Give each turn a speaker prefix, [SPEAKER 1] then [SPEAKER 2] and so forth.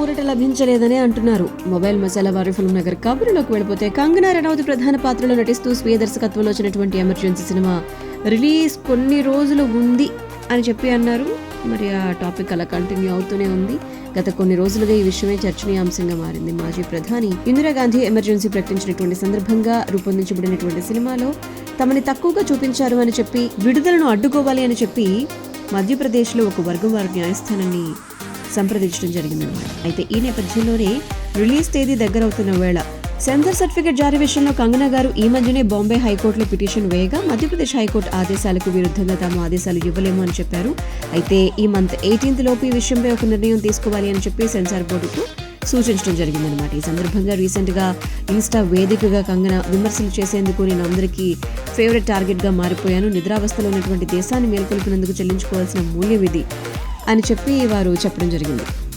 [SPEAKER 1] ఊరట లభించలేదని అంటున్నారు. మొబైల్ మసాలా వారి ఫిల్మ్ నగర్ కబుర్లోకి వెళ్ళిపోతే, కంగనా రనౌత్ ప్రధాన పాత్రలో నటిస్తూ స్వీయ దర్శకత్వంలో వచ్చినటువంటి ఎమర్జెన్సీ సినిమా రిలీజ్ కొన్ని రోజులు ఉంది అని చెప్పి అన్నారు. మరి ఆ టాపిక్ అలా కంటిన్యూ అవుతూనే ఉంది. గత కొన్ని రోజులుగా ఈ విషయమే చర్చనీయాంశంగా మారింది. మాజీ ప్రధాని ఇందిరాగాంధీ ఎమర్జెన్సీ ప్రకటించినటువంటి సందర్భంగా రూపొందించబడినటువంటి సినిమాలో తమని తక్కువగా చూపించారు అని చెప్పి విడుదలను అడ్డుకోవాలి అని చెప్పి మధ్యప్రదేశ్లో ఒక వర్గం వారి న్యాయస్థానాన్ని సంప్రదించడం జరిగిందన్నమాట. అయితే ఈ నేపథ్యంలోనే రిలీజ్ తేదీ దగ్గరవుతున్న వేళ సెన్సార్ సర్టిఫికెట్ జారీ విషయంలో కంగనా గారు ఈ మధ్యనే బాంబే హైకోర్టులో పిటిషన్ వేయగా మధ్యప్రదేశ్ హైకోర్టు ఆదేశాలకు విరుద్ధంగా తాము ఆదేశాలు ఇవ్వలేము అని చెప్పారు. అయితే ఈ మంత్ 18 లోపు ఈ విషయంపై ఒక నిర్ణయం తీసుకోవాలి అని చెప్పి సెన్సార్ బోర్డుకు సూచించడం జరిగిందనమాట. ఈ సందర్భంగా రీసెంట్ గా ఇన్స్టా వేదికగా కంగనా విమర్శలు చేసేందుకు నేను అందరికీ ఫేవరెట్ టార్గెట్ గా మారిపోయాను, నిద్రావస్థలో ఉన్నటువంటి దేశాన్ని మేల్కొల్పినందుకు చెల్లించుకోవాల్సిన మూల్యం ఇది అని చెప్పి వారు చెప్పడం జరిగింది.